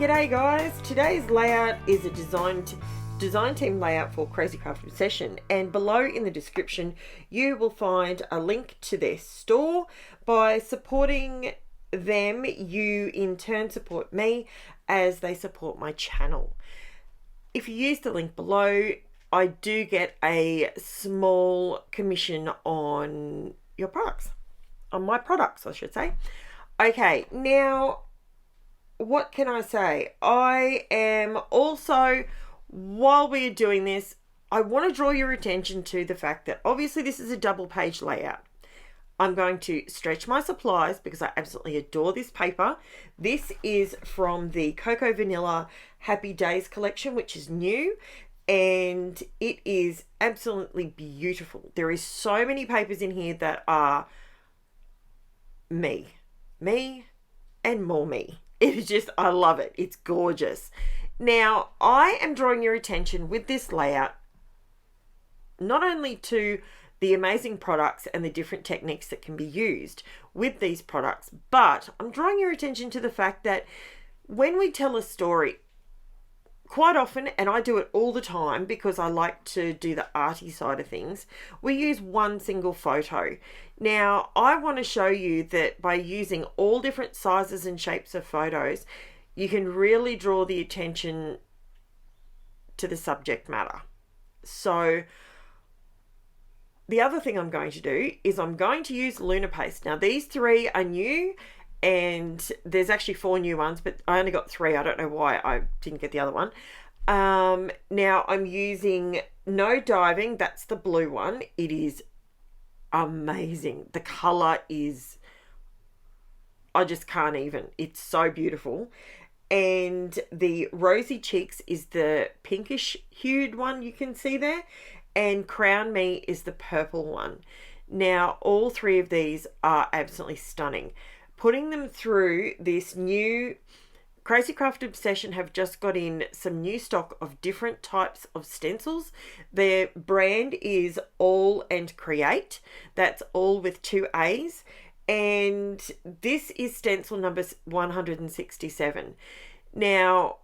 G'day guys. Today's layout is a design team layout for Crazy Craft Obsession, and below in the description you will find a link to their store. By supporting them, you in turn support me as they support my channel. If you use the link below, I do get a small commission on your products, on my products I should say. Okay, now what can I say? I am also, while we are doing this, I want to draw your attention to the fact that obviously this is a double page layout. I'm going to stretch my supplies because I absolutely adore this paper. This is from the Cocoa Vanilla Happy Days collection, which is new, and it is absolutely beautiful. There is so many papers in here that are me, and more me. It is just, I love it. It's gorgeous. Now, I am drawing your attention with this layout not only to the amazing products and the different techniques that can be used with these products, but I'm drawing your attention to the fact that when we tell a story, quite often, and I do it all the time because I like to do the arty side of things, we use one single photo. Now, I want to show you that by using all different sizes and shapes of photos, you can really draw the attention to the subject matter. So, the other thing I'm going to do is I'm going to use Lunar paste. Now, these three are new, and there's actually 4 new ones, but I only got 3. I don't know why I didn't get the other one. Now I'm using No Diving. That's the blue one. It is amazing. The color is, I just can't even. It's so beautiful. And the Rosy Cheeks is the pinkish hued one you can see there. And Crown Me is the purple one. Now, all 3 of these are absolutely stunning. Putting them through this new Crazy Craft Obsession have just got in some new stock of different types of stencils. Their brand is All and Create. That's all with 2 A's. And this is stencil number 167. Now,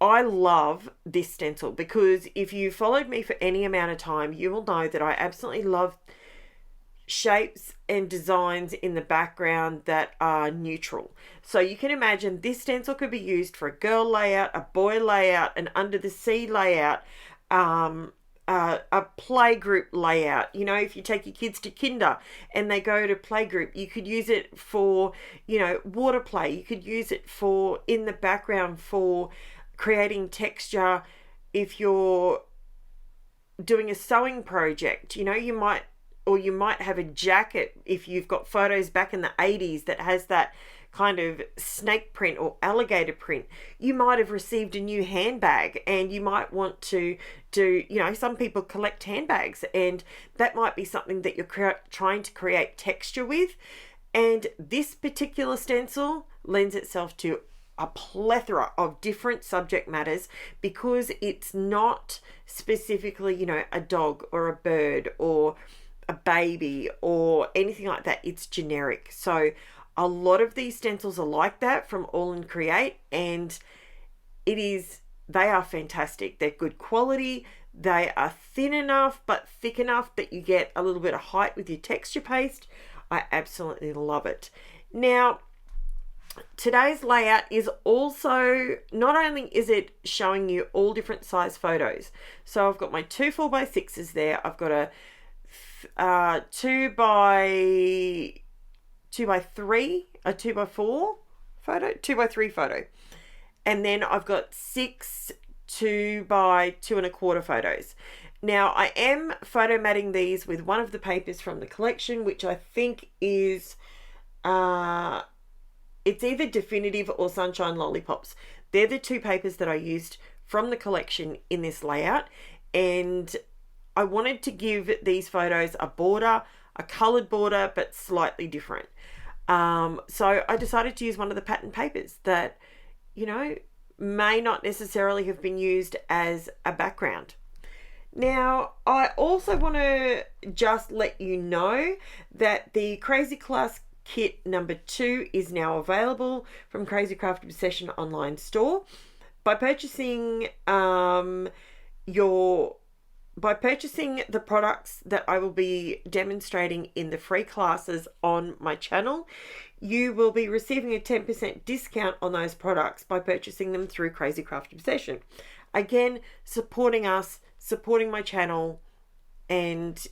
I love this stencil because if you followed me for any amount of time, you will know that I absolutely love shapes and designs in the background that are neutral. So you can imagine this stencil could be used for a girl layout, a boy layout, an under the sea layout, a playgroup layout. You know, if you take your kids to kinder and they go to playgroup, you could use it for, you know, water play. You could use it for in the background for creating texture. If you're doing a sewing project, you know, you might have a jacket if you've got photos back in the 80s that has that kind of snake print or alligator print. You might have received a new handbag and you might want to do, you know, some people collect handbags, and that might be something that you're trying to create texture with. And this particular stencil lends itself to a plethora of different subject matters because it's not specifically, you know, a dog or a bird or a baby or anything like that. It's generic. So a lot of these stencils are like that from All and Create, and they are fantastic. They're good quality. They are thin enough but thick enough that you get a little bit of height with your texture paste. I absolutely love it. Now, today's layout is also, not only is it showing you all different size photos. So I've got my 2 4x6s there. I've got a 2 by 3, a 2 by 4 photo, 2 by 3 photo, and then I've got 6 2 by 2 1/4 photos. Now I am photo matting these with one of the papers from the collection, which I think is it's either Definitive or Sunshine Lollipops. They're the 2 papers that I used from the collection in this layout, and I wanted to give these photos a border, a coloured border, but slightly different. So I decided to use one of the pattern papers that, you know, may not necessarily have been used as a background. Now, I also want to just let you know that the Crazy Class kit number 2 is now available from Crazy Craft Obsession online store. By purchasing by purchasing the products that I will be demonstrating in the free classes on my channel, you will be receiving a 10% discount on those products by purchasing them through Crazy Craft Obsession. Again, supporting us, supporting my channel, and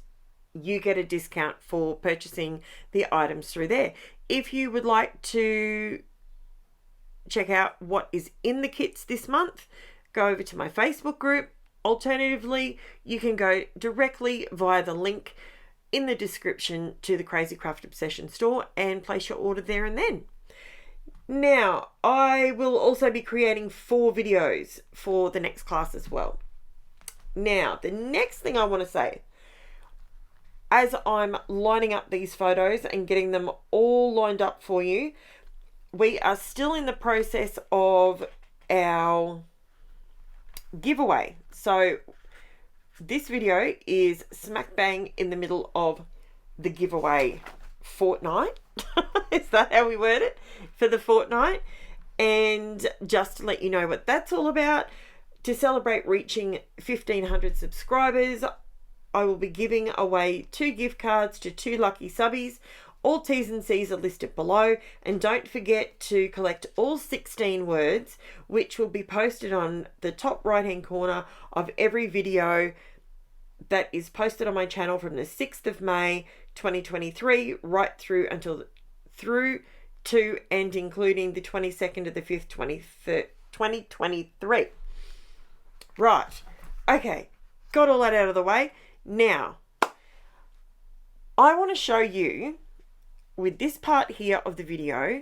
you get a discount for purchasing the items through there. If you would like to check out what is in the kits this month, go over to my Facebook group. Alternatively, you can go directly via the link in the description to the Crazy Craft Obsession store and place your order there and then. Now, I will also be creating 4 videos for the next class as well. Now, the next thing I want to say, as I'm lining up these photos and getting them all lined up for you, we are still in the process of our giveaway. So this video is smack bang in the middle of the giveaway fortnight. Is that how we word it? For the fortnight. And just to let you know what that's all about, to celebrate reaching 1,500 subscribers, I will be giving away 2 gift cards to 2 lucky subbies. All T's and C's are listed below, and don't forget to collect all 16 words, which will be posted on the top right hand corner of every video that is posted on my channel from the 6th of May 2023 right through to and including the 22nd of the 5th 2023. Right, okay, got all that out of the way. Now I want to show you, with this part here of the video,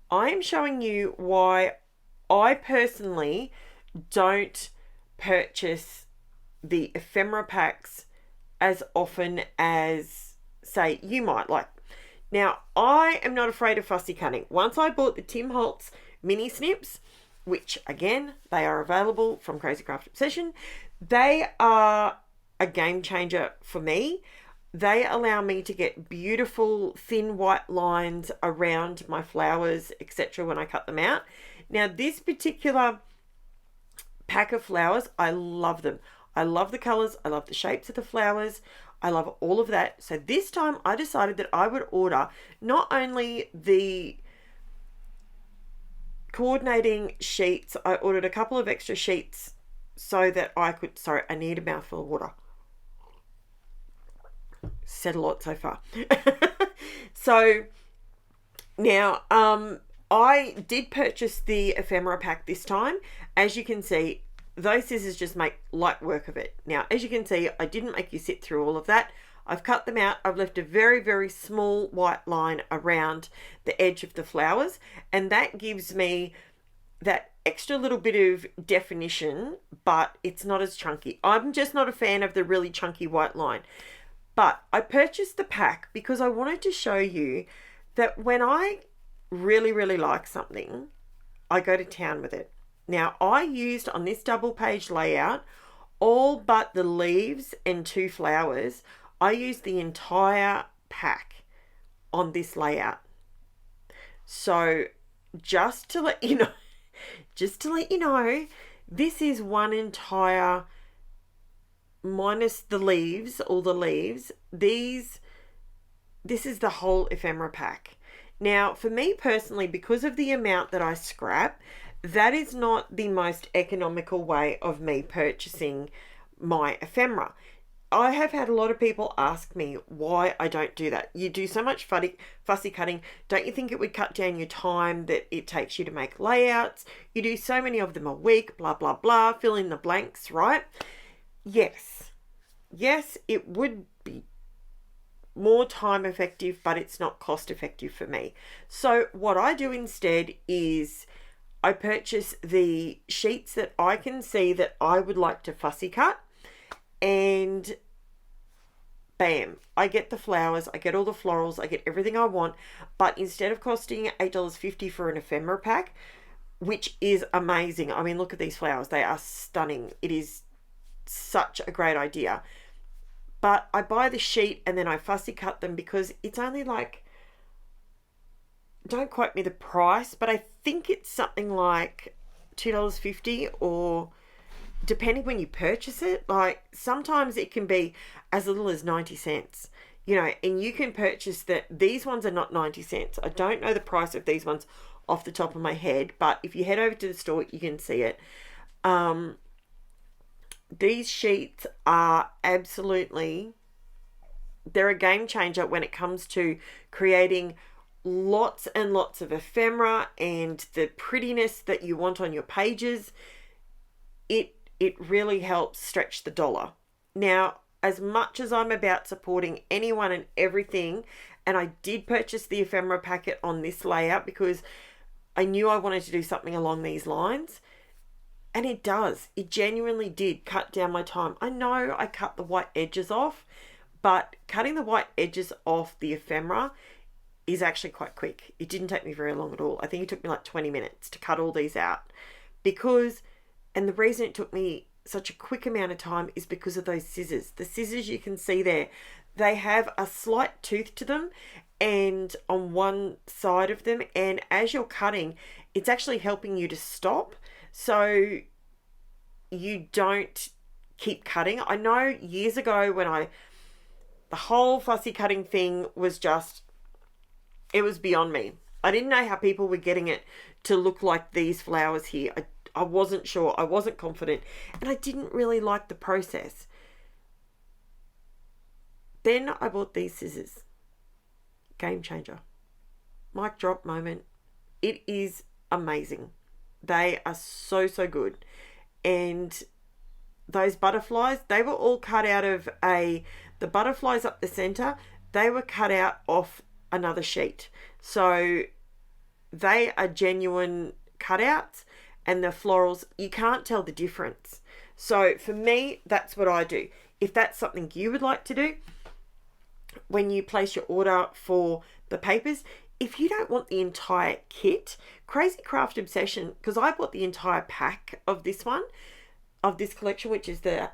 I am showing you why I personally don't purchase the ephemera packs as often as, say, you might like. Now, I am not afraid of fussy cutting. Once I bought the Tim Holtz mini snips, which again, they are available from Crazy Craft Obsession, they are a game changer for me. They allow me to get beautiful thin white lines around my flowers, etc. when I cut them out. Now, this particular pack of flowers, I love them. I love the colors. I love the shapes of the flowers. I love all of that. So this time I decided that I would order not only the coordinating sheets, I ordered a couple of extra sheets so that I could, sorry, I need a mouthful of water. Said a lot so far. So now I did purchase the ephemera pack this time. As you can see, those scissors just make light work of it. Now, as you can see, I didn't make you sit through all of that. I've cut them out. I've left a very, very small white line around the edge of the flowers, and that gives me that extra little bit of definition, but it's not as chunky. I'm just not a fan of the really chunky white line. But I purchased the pack because I wanted to show you that when I really, really like something, I go to town with it. Now, I used on this double page layout, all but the leaves and 2 flowers, I used the entire pack on this layout. So just to let you know, this is one entire, minus the leaves, all the leaves, this is the whole ephemera pack. Now, for me personally, because of the amount that I scrap, that is not the most economical way of me purchasing my ephemera. I have had a lot of people ask me why I don't do that. You do so much fussy cutting. Don't you think it would cut down your time that it takes you to make layouts? You do so many of them a week, blah, blah, blah, fill in the blanks, right? Yes. Yes, it would be more time effective, but it's not cost effective for me. So what I do instead is I purchase the sheets that I can see that I would like to fussy cut, and bam, I get the flowers, I get all the florals, I get everything I want. But instead of costing $8.50 for an ephemera pack, which is amazing, I mean, look at these flowers, they are stunning. It is such a great idea. But I buy the sheet and then I fussy cut them because it's only like don't quote me the price, but I think it's something like $2.50, or depending when you purchase it, like sometimes it can be as little as 90 cents, you know, and you can purchase that. These ones are not 90 cents. I don't know the price of these ones off the top of my head, but if you head over to the store, you can see it. These sheets are absolutely, they're a game changer when it comes to creating lots and lots of ephemera and the prettiness that you want on your pages. It really helps stretch the dollar. Now, as much as I'm about supporting anyone and everything, and I did purchase the ephemera packet on this layout because I knew I wanted to do something along these lines, and it does. It genuinely did cut down my time. I know I cut the white edges off, but cutting the white edges off the ephemera is actually quite quick. It didn't take me very long at all. I think it took me like 20 minutes to cut all these out, because, and the reason it took me such a quick amount of time is because of those scissors. The scissors you can see there, they have a slight tooth to them and on one side of them, and as you're cutting, it's actually helping you to stop so you don't keep cutting. I know years ago when the whole fussy cutting thing was just, it was beyond me. I didn't know how people were getting it to look like these flowers here. I wasn't sure. I wasn't confident. And I didn't really like the process. Then I bought these scissors. Game changer. Mic drop moment. It is amazing. They are so, so good. And those butterflies, they were all cut out of the butterflies up the center, they were cut out off another sheet. So they are genuine cutouts, and the florals, you can't tell the difference. So for me, that's what I do. If that's something you would like to do, when you place your order for the papers, if you don't want the entire kit, Crazy Craft Obsession, because I bought the entire pack of this one, of this collection, which is the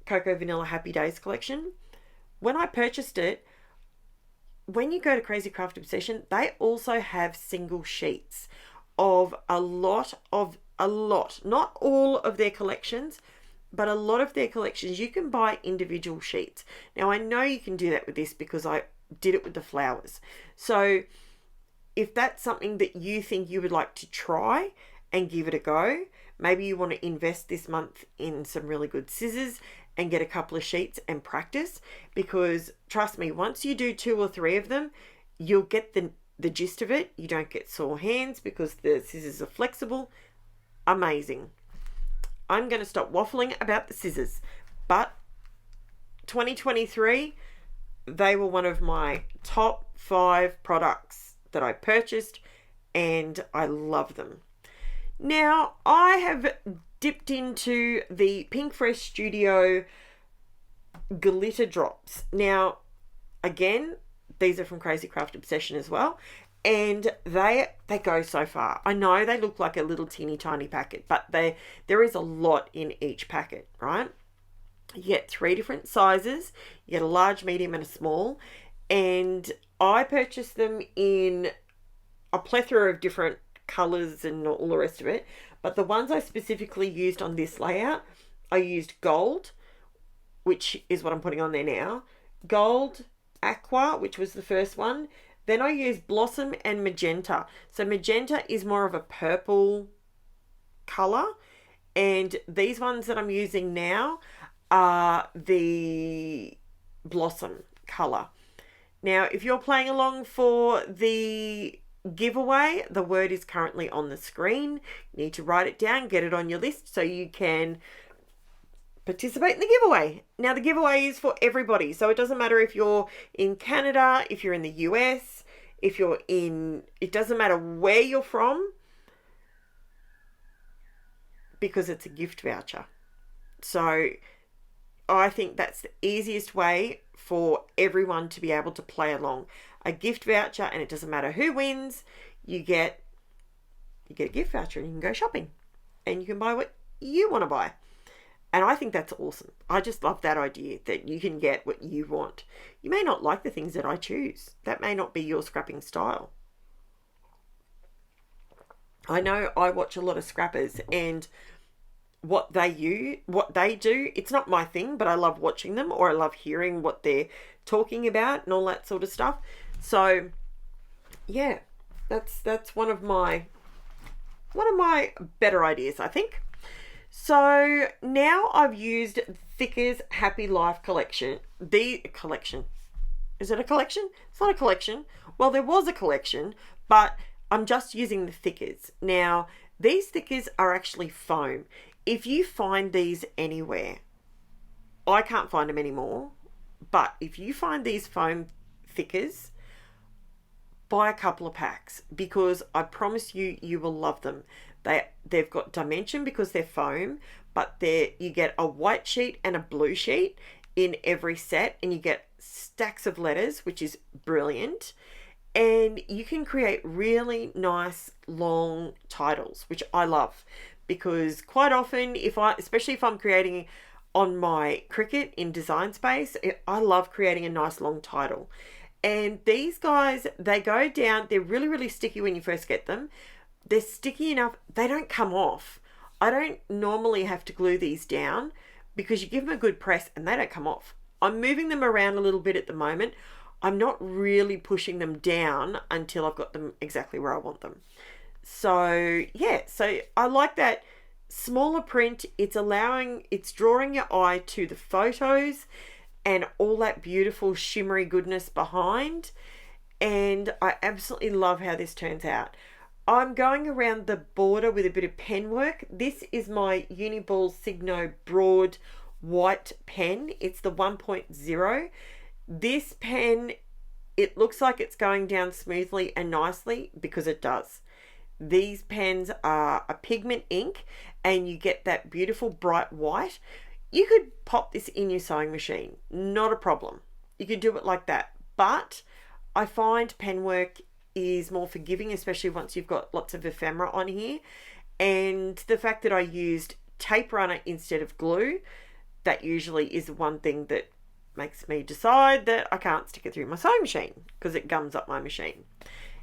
Cocoa Vanilla Happy Days collection. When I purchased it, when you go to Crazy Craft Obsession, they also have single sheets of a lot, not all of their collections, but a lot of their collections. You can buy individual sheets. Now, I know you can do that with this because I did it with the flowers. So if that's something that you think you would like to try and give it a go, maybe you want to invest this month in some really good scissors and get a couple of sheets and practice, because trust me, once you do 2 or 3 of them, you'll get the gist of it. You don't get sore hands because the scissors are flexible. Amazing. I'm going to stop waffling about the scissors, but 2023, they were one of my top 5 products that I purchased, and I love them. Now, I have dipped into the PINKFRESH Studio glitter drops. Now, again, these are from Crazy Craft Obsession as well, and they go so far. I know they look like a little teeny tiny packet, but there is a lot in each packet, right? You get 3 different sizes. You get a large, medium, and a small, and I purchased them in a plethora of different colors and all the rest of it, but the ones I specifically used on this layout, I used gold, which is what I'm putting on there now, gold, aqua, which was the first one, then I used blossom and magenta. So magenta is more of a purple color, and these ones that I'm using now are the blossom color. Now, if you're playing along for the giveaway, the word is currently on the screen. You need to write it down, get it on your list so you can participate in the giveaway. Now, the giveaway is for everybody, so it doesn't matter if you're in Canada, if you're in the US, if you're in, it doesn't matter where you're from, because it's a gift voucher. So I think that's the easiest way for everyone to be able to play along. A gift voucher, and it doesn't matter who wins, you get a gift voucher and you can go shopping and you can buy what you want to buy. And I think that's awesome. I just love that idea that you can get what you want. You may not like the things that I choose. That may not be your scrapping style. I know I watch a lot of scrappers, and what they do, it's not my thing, but I love watching them, or I love hearing what they're talking about and all that sort of stuff. So yeah, that's one of my better ideas, I think. So now I've used Thicker's Happy Life collection. The collection. Is it a collection? It's not a collection. Well, there was a collection, but I'm just using the Thickers. Now, these Thickers are actually foam. If you find these anywhere, I can't find them anymore, but if you find these foam Thickers, buy a couple of packs, because I promise you, you will love them. They've got dimension because they're foam, but you get a white sheet and a blue sheet in every set, and you get stacks of letters, which is brilliant. And you can create really nice long titles, which I love, because quite often, especially if I'm creating on my Cricut in Design Space, I love creating a nice long title. And these guys, they go down, they're really, really sticky when you first get them. They're sticky enough, they don't come off. I don't normally have to glue these down, because you give them a good press and they don't come off. I'm moving them around a little bit at the moment. I'm not really pushing them down until I've got them exactly where I want them. So yeah, so I like that smaller print. It's drawing your eye to the photos and all that beautiful shimmery goodness behind. And I absolutely love how this turns out. I'm going around the border with a bit of pen work. This is my Uniball Signo Broad white pen. It's the 1.0. This pen, it looks like it's going down smoothly and nicely, because it does. These pens are a pigment ink, and you get that beautiful bright white. You could pop this in your sewing machine, not a problem. You could do it like that. But I find pen work is more forgiving, especially once you've got lots of ephemera on here. And the fact that I used tape runner instead of glue, that usually is the one thing that makes me decide that I can't stick it through my sewing machine, because it gums up my machine.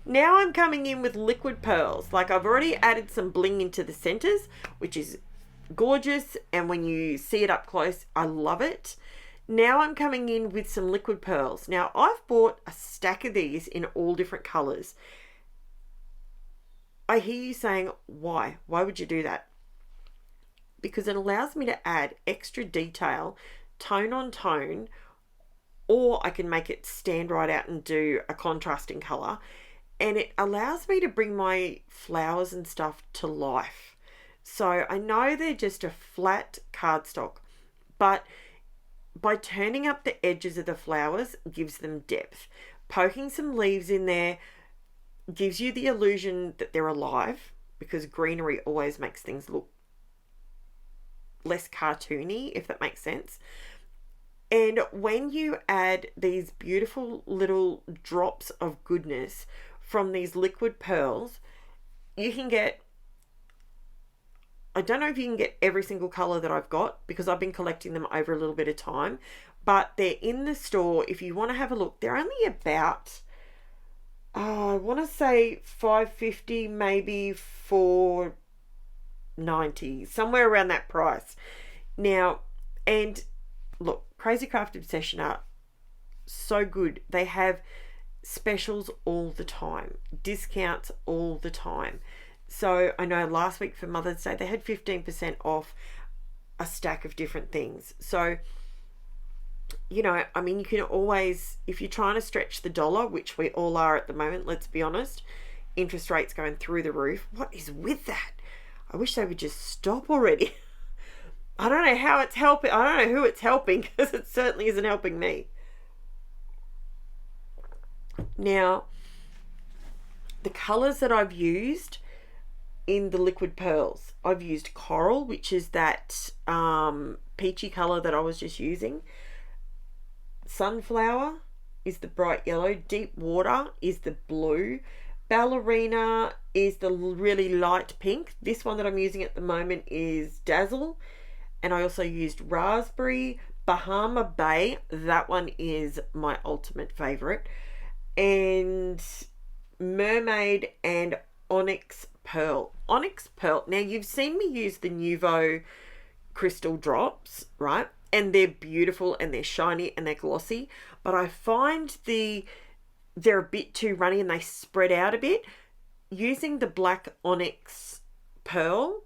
Now I'm coming in with liquid pearls. Like, I've already added some bling into the centers, which is gorgeous, and when you see it up close, I love it. Now I'm coming in with some liquid pearls. Now, I've bought a stack of these in all different colors. I hear you saying, why? Why would you do that? Because it allows me to add extra detail, tone on tone, or I can make it stand right out and do a contrasting color. And it allows me to bring my flowers and stuff to life. So I know they're just a flat cardstock, but by turning up the edges of the flowers gives them depth. Poking some leaves in there gives you the illusion that they're alive, because greenery always makes things look less cartoony, if that makes sense. And when you add these beautiful little drops of goodness from these liquid pearls, you can get, I don't know if you can get every single color that I've got, because I've been collecting them over a little bit of time, but they're in the store. If you want to have a look, they're only about, I want to say $5.50, maybe $4.90, somewhere around that price. Now, and look, Crazy Craft Obsession are so good. They have specials all the time, discounts all the time. So I know last week for Mother's Day, they had 15% off a stack of different things. So, you know, I mean, you can always, if you're trying to stretch the dollar, which we all are at the moment, let's be honest, interest rates going through the roof. What is with that? I wish they would just stop already. I don't know how it's helping. I don't know who it's helping, because it certainly isn't helping me. Now, the colors that I've used in the liquid pearls, I've used coral, which is that peachy color that I was just using. Sunflower is the bright yellow. Deep water is the blue. Ballerina is the really light pink. This one that I'm using at the moment is Dazzle. And I also used raspberry. Bahama Bay, that one is my ultimate favorite. And Mermaid and Onyx Pearl. Onyx Pearl. Now, you've seen me use the NUVO crystal drops, right? And they're beautiful and they're shiny and they're glossy. But I find they're a bit too runny and they spread out a bit. Using the black Onyx Pearl,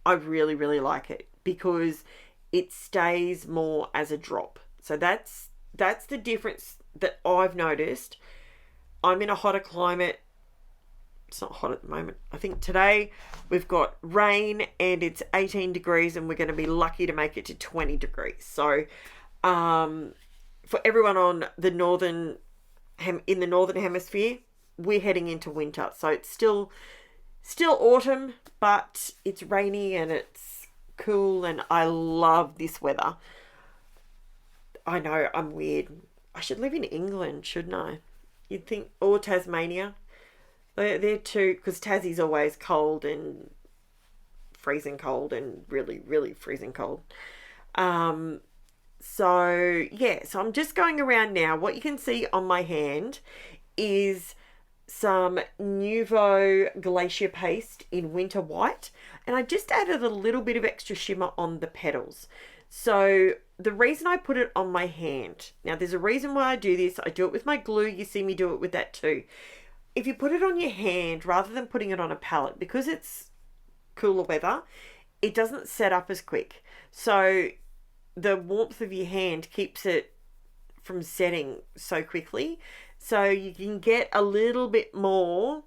I really, really like it because it stays more as a drop. So that's the difference that I've noticed. I'm in a hotter climate. It's not hot at the moment. I think today we've got rain and it's 18 degrees and we're going to be lucky to make it to 20 degrees. So for everyone on the northern hemisphere, we're heading into winter. So it's still autumn, but it's rainy and it's cool and I love this weather. I know I'm weird. I should live in England, shouldn't I? You'd think, or Tasmania. They're too, because Tassie's always cold and freezing cold and really, really freezing cold. So I'm just going around now. What you can see on my hand is some NUVO GLACIA paste in winter white, and I just added a little bit of extra shimmer on the petals. So the reason I put it on my hand, now there's a reason why I do this. I do it with my glue. You see me do it with that too. If you put it on your hand rather than putting it on a palette, because it's cooler weather, it doesn't set up as quick. So the warmth of your hand keeps it from setting so quickly. So you can get a little bit more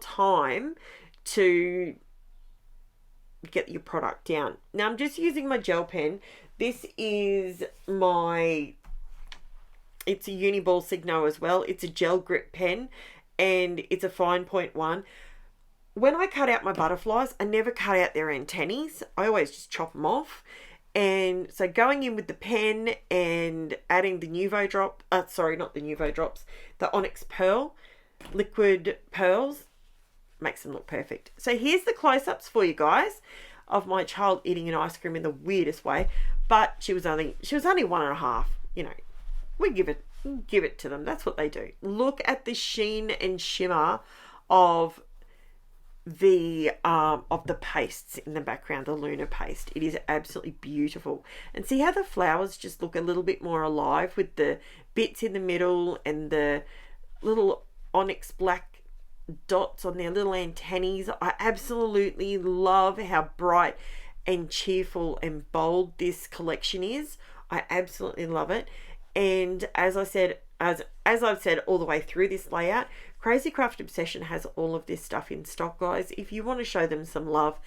time to get your product down. Now I'm just using my gel pen. This is it's a Uniball Signo as well. It's a gel grip pen and it's a fine point one. When I cut out my butterflies, I never cut out their antennae. I always just chop them off. And so going in with the pen and adding the NUVO drop, not the NUVO drops, the Onyx Pearl, liquid pearls, makes them look perfect. So here's the close-ups for you guys of my child eating an ice cream in the weirdest way, but she was only 1.5, you know. We give it to them. That's what they do. Look at the sheen and shimmer of the pastes in the background, the LUNAR paste. It is absolutely beautiful. And see how the flowers just look a little bit more alive with the bits in the middle and the little onyx black dots on their little antennae. I absolutely love how bright and cheerful and bold this collection is. I absolutely love it. And as I said, as I've said all the way through this layout, Crazy Craft Obsession has all of this stuff in stock, guys. If you want to show them some love,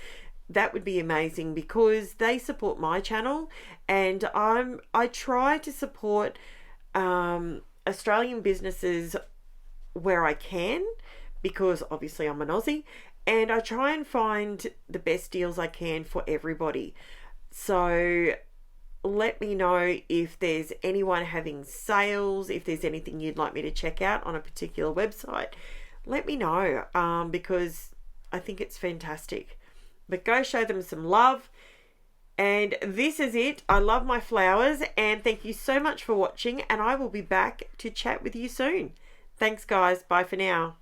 that would be amazing because they support my channel, and I try to support Australian businesses where I can, because obviously I'm an Aussie, and I try and find the best deals I can for everybody. So let me know if there's anyone having sales, if there's anything you'd like me to check out on a particular website. Let me know because I think it's fantastic. But go show them some love. And this is it. I love my flowers, and thank you so much for watching, and I will be back to chat with you soon. Thanks guys. Bye for now.